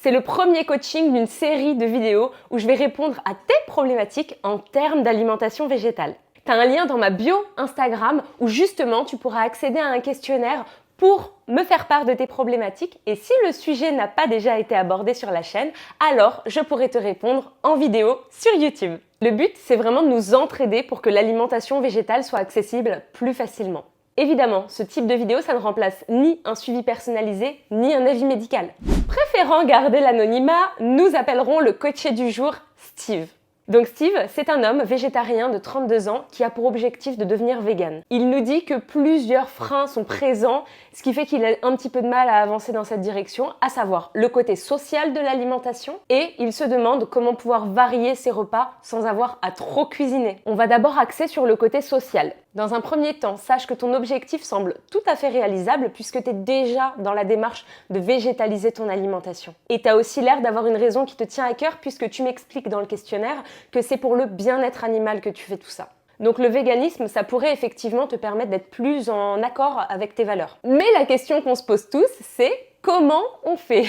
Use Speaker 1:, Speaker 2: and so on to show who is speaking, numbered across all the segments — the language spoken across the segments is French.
Speaker 1: C'est le premier coaching d'une série de vidéos où je vais répondre à tes problématiques en termes d'alimentation végétale. Tu as un lien dans ma bio Instagram où justement tu pourras accéder à un questionnaire pour me faire part de tes problématiques et si le sujet n'a pas déjà été abordé sur la chaîne, alors je pourrai te répondre en vidéo sur YouTube. Le but, c'est vraiment de nous entraider pour que l'alimentation végétale soit accessible plus facilement. Évidemment, ce type de vidéo, ça ne remplace ni un suivi personnalisé, ni un avis médical. Préférant garder l'anonymat, nous appellerons le coaché du jour Steve. Donc Steve, c'est un homme végétarien de 32 ans qui a pour objectif de devenir vegan. Il nous dit que plusieurs freins sont présents, ce qui fait qu'il a un petit peu de mal à avancer dans cette direction, à savoir le côté social de l'alimentation, et il se demande comment pouvoir varier ses repas sans avoir à trop cuisiner. On va d'abord axer sur le côté social. Dans un premier temps, sache que ton objectif semble tout à fait réalisable puisque tu es déjà dans la démarche de végétaliser ton alimentation. Et tu as aussi l'air d'avoir une raison qui te tient à cœur puisque tu m'expliques dans le questionnaire que c'est pour le bien-être animal que tu fais tout ça. Donc le véganisme, ça pourrait effectivement te permettre d'être plus en accord avec tes valeurs. Mais la question qu'on se pose tous, c'est comment on fait ?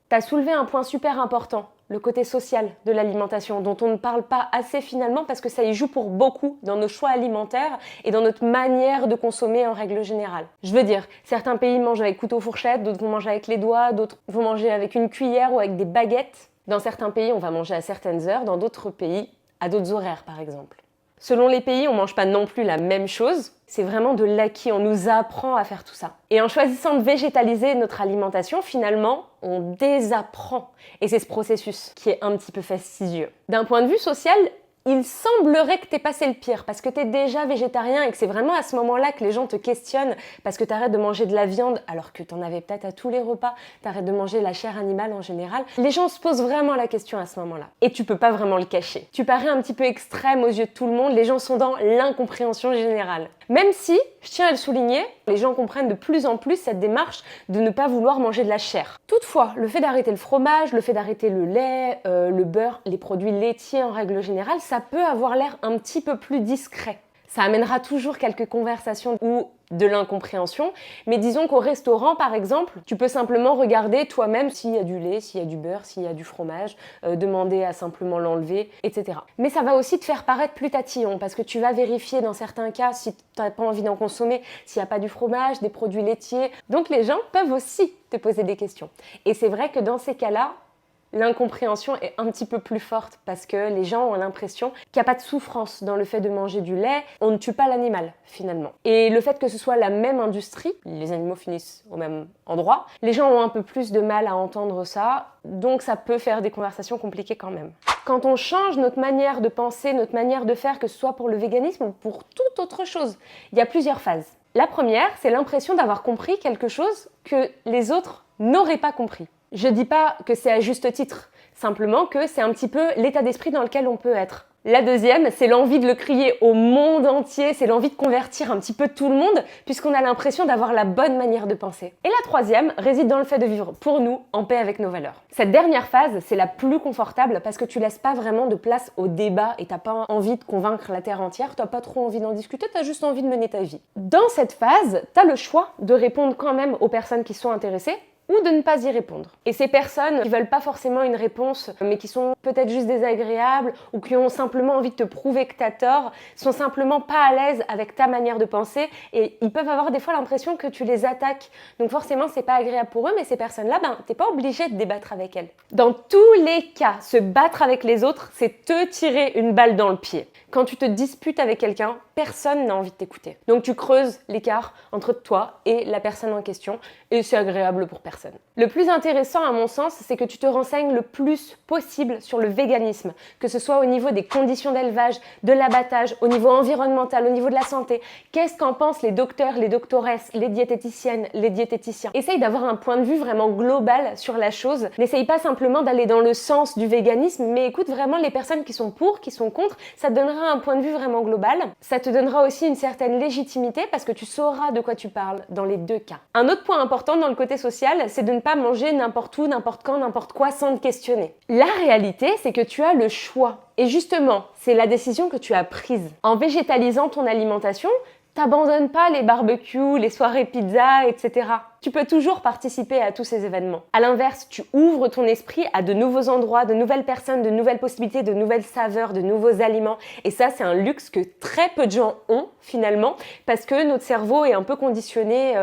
Speaker 1: Tu as soulevé un point super important. Le côté social de l'alimentation, dont on ne parle pas assez finalement parce que ça y joue pour beaucoup dans nos choix alimentaires et dans notre manière de consommer en règle générale. Je veux dire, certains pays mangent avec couteau-fourchette, d'autres vont manger avec les doigts, d'autres vont manger avec une cuillère ou avec des baguettes. Dans certains pays, on va manger à certaines heures, dans d'autres pays, à d'autres horaires par exemple. Selon les pays, on ne mange pas non plus la même chose. C'est vraiment de l'acquis, on nous apprend à faire tout ça. Et en choisissant de végétaliser notre alimentation, finalement, on désapprend. Et c'est ce processus qui est un petit peu fastidieux. D'un point de vue social, il semblerait que t'aies passé le pire parce que t'es déjà végétarien et que c'est vraiment à ce moment-là que les gens te questionnent parce que t'arrêtes de manger de la viande alors que t'en avais peut-être à tous les repas, t'arrêtes de manger la chair animale en général. Les gens se posent vraiment la question à ce moment-là. Et tu peux pas vraiment le cacher. Tu parais un petit peu extrême aux yeux de tout le monde, les gens sont dans l'incompréhension générale. Même si, je tiens à le souligner, les gens comprennent de plus en plus cette démarche de ne pas vouloir manger de la chair. Toutefois, le fait d'arrêter le fromage, le fait d'arrêter le lait, le beurre, les produits laitiers en règle générale, ça peut avoir l'air un petit peu plus discret. Ça amènera toujours quelques conversations ou de l'incompréhension, mais disons qu'au restaurant par exemple, tu peux simplement regarder toi-même s'il y a du lait, s'il y a du beurre, s'il y a du fromage, demander à simplement l'enlever, etc. Mais ça va aussi te faire paraître plus tatillon parce que tu vas vérifier dans certains cas si tu n'as pas envie d'en consommer, s'il n'y a pas du fromage, des produits laitiers. Donc les gens peuvent aussi te poser des questions. Et c'est vrai que dans ces cas-là, l'incompréhension est un petit peu plus forte parce que les gens ont l'impression qu'il n'y a pas de souffrance dans le fait de manger du lait. On ne tue pas l'animal finalement. Et le fait que ce soit la même industrie, les animaux finissent au même endroit, les gens ont un peu plus de mal à entendre ça, donc ça peut faire des conversations compliquées quand même. Quand on change notre manière de penser, notre manière de faire, que ce soit pour le véganisme ou pour toute autre chose, il y a plusieurs phases. La première, c'est l'impression d'avoir compris quelque chose que les autres n'auraient pas compris. Je dis pas que c'est à juste titre, simplement que c'est un petit peu l'état d'esprit dans lequel on peut être. La deuxième, c'est l'envie de le crier au monde entier, c'est l'envie de convertir un petit peu tout le monde, puisqu'on a l'impression d'avoir la bonne manière de penser. Et la troisième réside dans le fait de vivre pour nous, en paix avec nos valeurs. Cette dernière phase, c'est la plus confortable parce que tu laisses pas vraiment de place au débat et t'as pas envie de convaincre la terre entière, t'as pas trop envie d'en discuter, t'as juste envie de mener ta vie. Dans cette phase, t'as le choix de répondre quand même aux personnes qui sont intéressées, ou de ne pas y répondre. Et ces personnes qui veulent pas forcément une réponse, mais qui sont peut-être juste désagréables ou qui ont simplement envie de te prouver que t'as tort, sont simplement pas à l'aise avec ta manière de penser et ils peuvent avoir des fois l'impression que tu les attaques. Donc forcément, c'est pas agréable pour eux, mais ces personnes-là, t'es pas obligé de débattre avec elles. Dans tous les cas, se battre avec les autres, c'est te tirer une balle dans le pied. Quand tu te disputes avec quelqu'un, personne n'a envie de t'écouter. Donc tu creuses l'écart entre toi et la personne en question et c'est agréable pour personne. Le plus intéressant à mon sens, c'est que tu te renseignes le plus possible sur le véganisme, que ce soit au niveau des conditions d'élevage, de l'abattage, au niveau environnemental, au niveau de la santé. Qu'est-ce qu'en pensent les docteurs, les doctoresses, les diététiciennes, les diététiciens? Essaye d'avoir un point de vue vraiment global sur la chose. N'essaye pas simplement d'aller dans le sens du véganisme, mais écoute vraiment les personnes qui sont pour, qui sont contre. Ça te donnera un point de vue vraiment global. Ça te donnera aussi une certaine légitimité parce que tu sauras de quoi tu parles dans les deux cas. Un autre point important dans le côté social, c'est de ne pas manger n'importe où, n'importe quand, n'importe quoi sans te questionner. La réalité, c'est que tu as le choix. Et justement, c'est la décision que tu as prise. En végétalisant ton alimentation, T'abandonnes pas les barbecues, les soirées pizza, etc. Tu peux toujours participer à tous ces événements. À l'inverse, tu ouvres ton esprit à de nouveaux endroits, de nouvelles personnes, de nouvelles possibilités, de nouvelles saveurs, de nouveaux aliments. Et ça, c'est un luxe que très peu de gens ont finalement, parce que notre cerveau est un peu conditionné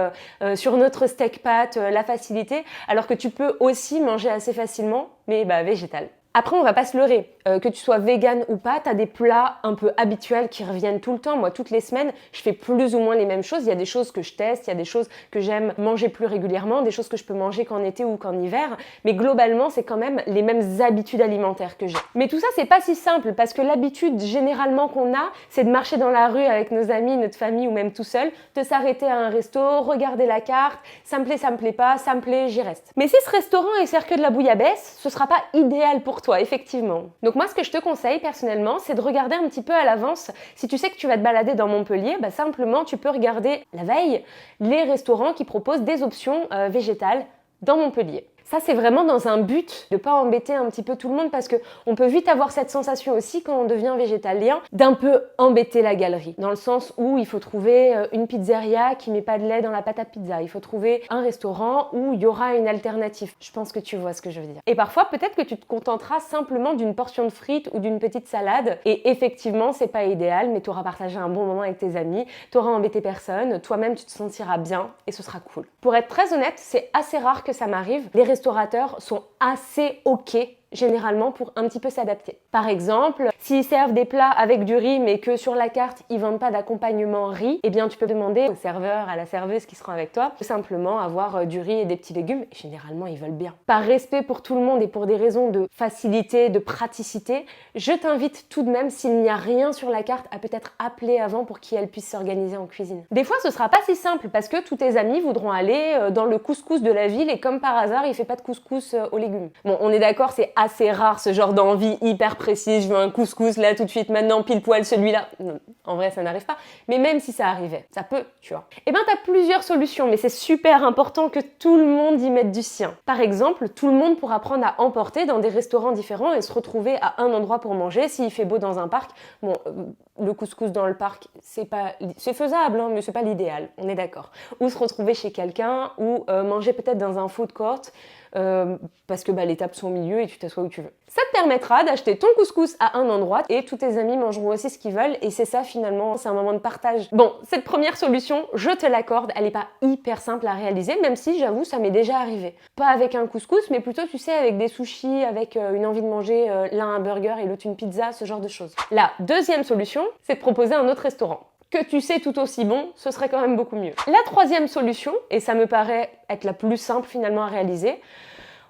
Speaker 1: sur notre steak-pâte, la facilité, alors que tu peux aussi manger assez facilement, mais végétal. Après, on va pas se leurrer. Que tu sois vegan ou pas, tu as des plats un peu habituels qui reviennent tout le temps. Moi, toutes les semaines, je fais plus ou moins les mêmes choses. Il y a des choses que je teste, il y a des choses que j'aime manger plus régulièrement, des choses que je peux manger qu'en été ou qu'en hiver. Mais globalement, c'est quand même les mêmes habitudes alimentaires que j'ai. Mais tout ça, c'est pas si simple parce que l'habitude généralement qu'on a, c'est de marcher dans la rue avec nos amis, notre famille ou même tout seul, de s'arrêter à un resto, regarder la carte, ça me plaît pas, ça me plaît, j'y reste. Mais si ce restaurant il sert que de la bouillabaisse, ce sera pas idéal pour toi, effectivement. Donc moi, ce que je te conseille personnellement, c'est de regarder un petit peu à l'avance. Si tu sais que tu vas te balader dans Montpellier, simplement tu peux regarder la veille les restaurants qui proposent des options végétales dans Montpellier. Ça, c'est vraiment dans un but de pas embêter un petit peu tout le monde parce que on peut vite avoir cette sensation aussi quand on devient végétalien d'un peu embêter la galerie. Dans le sens où il faut trouver une pizzeria qui met pas de lait dans la pâte à pizza. Il faut trouver un restaurant où il y aura une alternative. Je pense que tu vois ce que je veux dire. Et parfois, peut-être que tu te contenteras simplement d'une portion de frites ou d'une petite salade. Et effectivement, c'est pas idéal, mais tu auras partagé un bon moment avec tes amis, tu auras embêté personne, toi-même tu te sentiras bien et ce sera cool. Pour être très honnête, c'est assez rare que ça m'arrive. Les restaurateurs sont assez OK généralement pour un petit peu s'adapter. Par exemple, s'ils servent des plats avec du riz mais que sur la carte ils vendent pas d'accompagnement riz, eh bien tu peux demander au serveur, à la serveuse qui seront avec toi, de simplement avoir du riz et des petits légumes. Et généralement ils veulent bien. Par respect pour tout le monde et pour des raisons de facilité, de praticité, je t'invite tout de même, s'il n'y a rien sur la carte, à peut-être appeler avant pour qu'elles puissent s'organiser en cuisine. Des fois ce sera pas si simple parce que tous tes amis voudront aller dans le couscous de la ville et comme par hasard il fait pas de couscous aux légumes. Bon, on est d'accord, c'est assez rare ce genre d'envie hyper précise, je veux un couscous là tout de suite maintenant, pile poil celui-là. Non, en vrai ça n'arrive pas, mais même si ça arrivait, ça peut, tu vois. Et t'as plusieurs solutions, mais c'est super important que tout le monde y mette du sien. Par exemple, tout le monde pourra prendre à emporter dans des restaurants différents et se retrouver à un endroit pour manger. S'il fait beau dans un parc, bon, le couscous dans le parc, c'est faisable, hein, mais c'est pas l'idéal, on est d'accord. Ou se retrouver chez quelqu'un, ou manger peut-être dans un food court, parce que les tables sont au milieu et tu t'assois où tu veux. Ça te permettra d'acheter ton couscous à un endroit et tous tes amis mangeront aussi ce qu'ils veulent et c'est ça finalement, c'est un moment de partage. Bon, cette première solution, je te l'accorde, elle n'est pas hyper simple à réaliser, même si j'avoue ça m'est déjà arrivé. Pas avec un couscous, mais plutôt tu sais avec des sushis, avec une envie de manger l'un un burger et l'autre une pizza, ce genre de choses. La deuxième solution, c'est de proposer un autre restaurant. Que tu sais tout aussi bon, ce serait quand même beaucoup mieux. La troisième solution, et ça me paraît être la plus simple finalement à réaliser,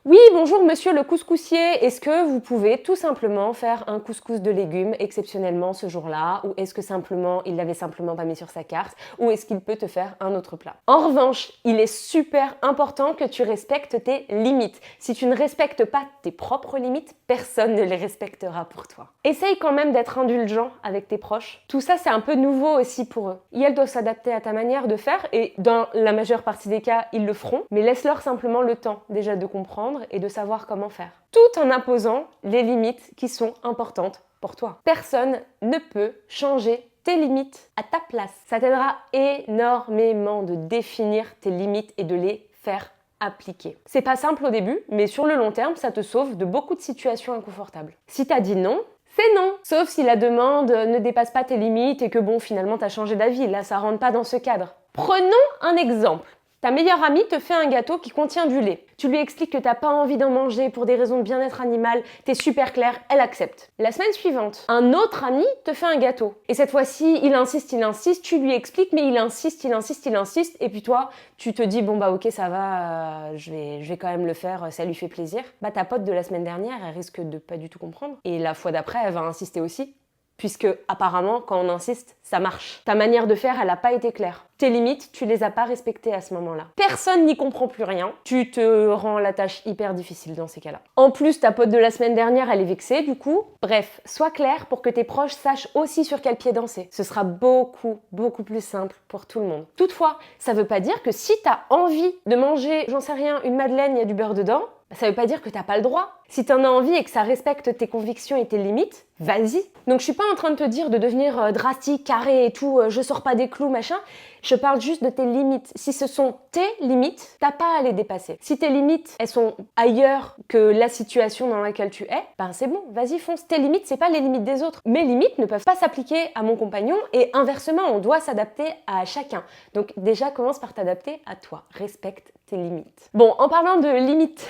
Speaker 1: oui, bonjour monsieur le couscoussier, est-ce que vous pouvez tout simplement faire un couscous de légumes exceptionnellement ce jour-là, ou est-ce que simplement il l'avait simplement pas mis sur sa carte, ou est-ce qu'il peut te faire un autre plat? En revanche, il est super important que tu respectes tes limites. Si tu ne respectes pas tes propres limites, personne ne les respectera pour toi. Essaye quand même d'être indulgent avec tes proches. Tout ça, c'est un peu nouveau aussi pour eux. Et elles doivent s'adapter à ta manière de faire, et dans la majeure partie des cas, ils le feront, mais laisse-leur simplement le temps déjà de comprendre et de savoir comment faire. Tout en imposant les limites qui sont importantes pour toi. Personne ne peut changer tes limites à ta place. Ça t'aidera énormément de définir tes limites et de les faire appliquer. C'est pas simple au début, mais sur le long terme, ça te sauve de beaucoup de situations inconfortables. Si t'as dit non, c'est non. Sauf si la demande ne dépasse pas tes limites et que bon, finalement, t'as changé d'avis. Là, ça rentre pas dans ce cadre. Prenons un exemple. Ta meilleure amie te fait un gâteau qui contient du lait. Tu lui expliques que t'as pas envie d'en manger pour des raisons de bien-être animal, t'es super clair, elle accepte. La semaine suivante, un autre ami te fait un gâteau. Et cette fois-ci, il insiste, tu lui expliques, mais il insiste, et puis toi, tu te dis, bon ok, ça va, je vais quand même le faire, ça lui fait plaisir. Ta pote de la semaine dernière, elle risque de pas du tout comprendre. Et la fois d'après, elle va insister aussi. Puisque apparemment, quand on insiste, ça marche. Ta manière de faire, elle n'a pas été claire. Tes limites, tu les as pas respectées à ce moment-là. Personne n'y comprend plus rien. Tu te rends la tâche hyper difficile dans ces cas-là. En plus, ta pote de la semaine dernière, elle est vexée du coup. Bref, sois clair pour que tes proches sachent aussi sur quel pied danser. Ce sera beaucoup plus simple pour tout le monde. Toutefois, ça veut pas dire que si t'as envie de manger, j'en sais rien, une madeleine, il y a du beurre dedans, ça veut pas dire que t'as pas le droit. Si t'en as envie et que ça respecte tes convictions et tes limites, vas-y. Donc je suis pas en train de te dire de devenir drastique, carré et tout, je sors pas des clous, machin. Je parle juste de tes limites. Si ce sont tes limites, t'as pas à les dépasser. Si tes limites, elles sont ailleurs que la situation dans laquelle tu es, ben c'est bon, vas-y fonce. Tes limites, c'est pas les limites des autres. Mes limites ne peuvent pas s'appliquer à mon compagnon et inversement, on doit s'adapter à chacun. Donc déjà, commence par t'adapter à toi. Respecte tes limites. Bon, en parlant de limites,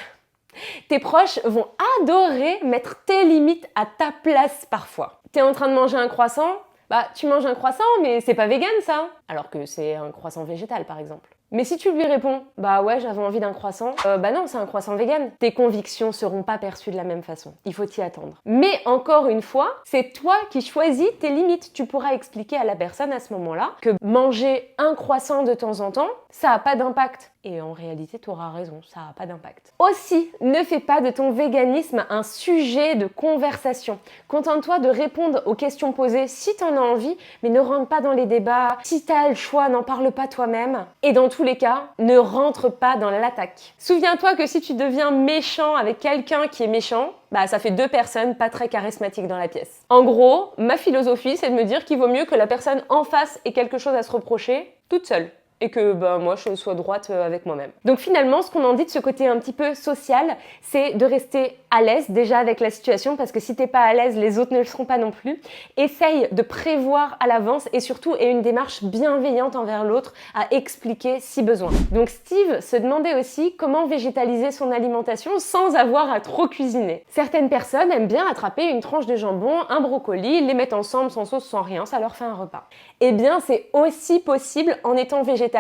Speaker 1: tes proches vont adorer mettre tes limites à ta place parfois. T'es en train de manger un croissant, bah tu manges un croissant mais c'est pas vegan ça, alors que c'est un croissant végétal par exemple. Mais si tu lui réponds, bah ouais j'avais envie d'un croissant, bah non c'est un croissant vegan, tes convictions seront pas perçues de la même façon, il faut t'y attendre. Mais encore une fois, c'est toi qui choisis tes limites, tu pourras expliquer à la personne à ce moment-là que manger un croissant de temps en temps, ça a pas d'impact. Et en réalité, tu auras raison, ça n'a pas d'impact. Aussi, ne fais pas de ton véganisme un sujet de conversation. Contente-toi de répondre aux questions posées si tu en as envie, mais ne rentre pas dans les débats. Si tu as le choix, n'en parle pas toi-même. Et dans tous les cas, ne rentre pas dans l'attaque. Souviens-toi que si tu deviens méchant avec quelqu'un qui est méchant, bah ça fait deux personnes pas très charismatiques dans la pièce. En gros, ma philosophie, c'est de me dire qu'il vaut mieux que la personne en face ait quelque chose à se reprocher toute seule. Et que moi je sois droite avec moi-même. Donc finalement, ce qu'on en dit de ce côté un petit peu social, c'est de rester à l'aise déjà avec la situation, parce que si t'es pas à l'aise, les autres ne le seront pas non plus. Essaye de prévoir à l'avance et surtout aie une démarche bienveillante envers l'autre à expliquer si besoin. Donc Steve se demandait aussi comment végétaliser son alimentation sans avoir à trop cuisiner. Certaines personnes aiment bien attraper une tranche de jambon, un brocoli, les mettre ensemble sans sauce, sans rien, ça leur fait un repas. Eh bien, c'est aussi possible en étant végétalien,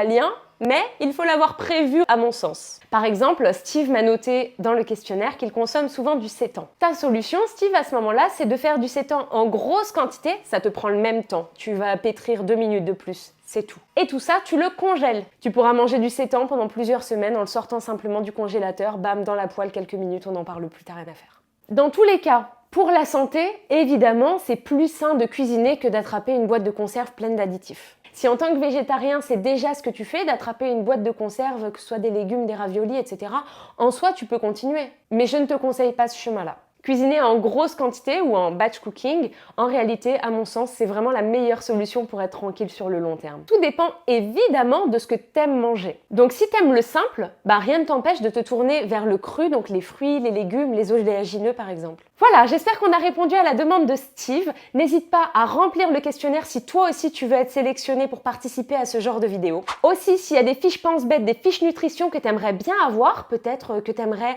Speaker 1: mais il faut l'avoir prévu à mon sens. Par exemple, Steve m'a noté dans le questionnaire qu'il consomme souvent du sétan. Ta solution, Steve, à ce moment-là, c'est de faire du sétan en grosse quantité, ça te prend le même temps. Tu vas pétrir 2 minutes de plus. C'est tout. Et tout ça, tu le congèles. Tu pourras manger du sétan pendant plusieurs semaines en le sortant simplement du congélateur, bam, dans la poêle, quelques minutes, on n'en parle plus, t'as rien à faire. Dans tous les cas, pour la santé, évidemment, c'est plus sain de cuisiner que d'attraper une boîte de conserve pleine d'additifs. Si en tant que végétarien, c'est déjà ce que tu fais, d'attraper une boîte de conserve, que ce soit des légumes, des raviolis, etc., en soi, tu peux continuer. Mais je ne te conseille pas ce chemin-là. Cuisiner en grosse quantité ou en batch cooking, en réalité, à mon sens, c'est vraiment la meilleure solution pour être tranquille sur le long terme. Tout dépend évidemment de ce que t'aimes manger. Donc si t'aimes le simple, rien ne t'empêche de te tourner vers le cru, donc les fruits, les légumes, les oléagineux par exemple. Voilà, j'espère qu'on a répondu à la demande de Steve. N'hésite pas à remplir le questionnaire si toi aussi tu veux être sélectionné pour participer à ce genre de vidéo. Aussi, s'il y a des fiches pense bêtes, des fiches nutrition que t'aimerais bien avoir, peut-être que t'aimerais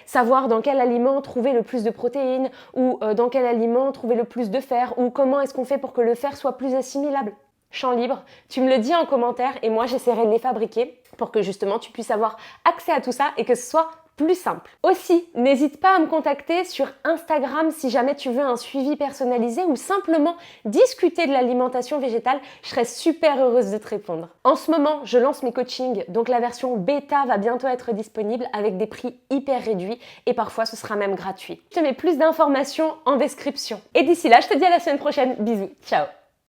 Speaker 1: savoir dans quel aliment trouver le plus de protéines ou dans quel aliment trouver le plus de fer ou comment est-ce qu'on fait pour que le fer soit plus assimilable. Champ libre, tu me le dis en commentaire et moi j'essaierai de les fabriquer pour que justement tu puisses avoir accès à tout ça et que ce soit plus simple. Aussi, n'hésite pas à me contacter sur Instagram si jamais tu veux un suivi personnalisé ou simplement discuter de l'alimentation végétale, je serais super heureuse de te répondre. En ce moment, je lance mes coachings, donc la version bêta va bientôt être disponible avec des prix hyper réduits et parfois ce sera même gratuit. Je te mets plus d'informations en description. Et d'ici là, je te dis à la semaine prochaine. Bisous, ciao.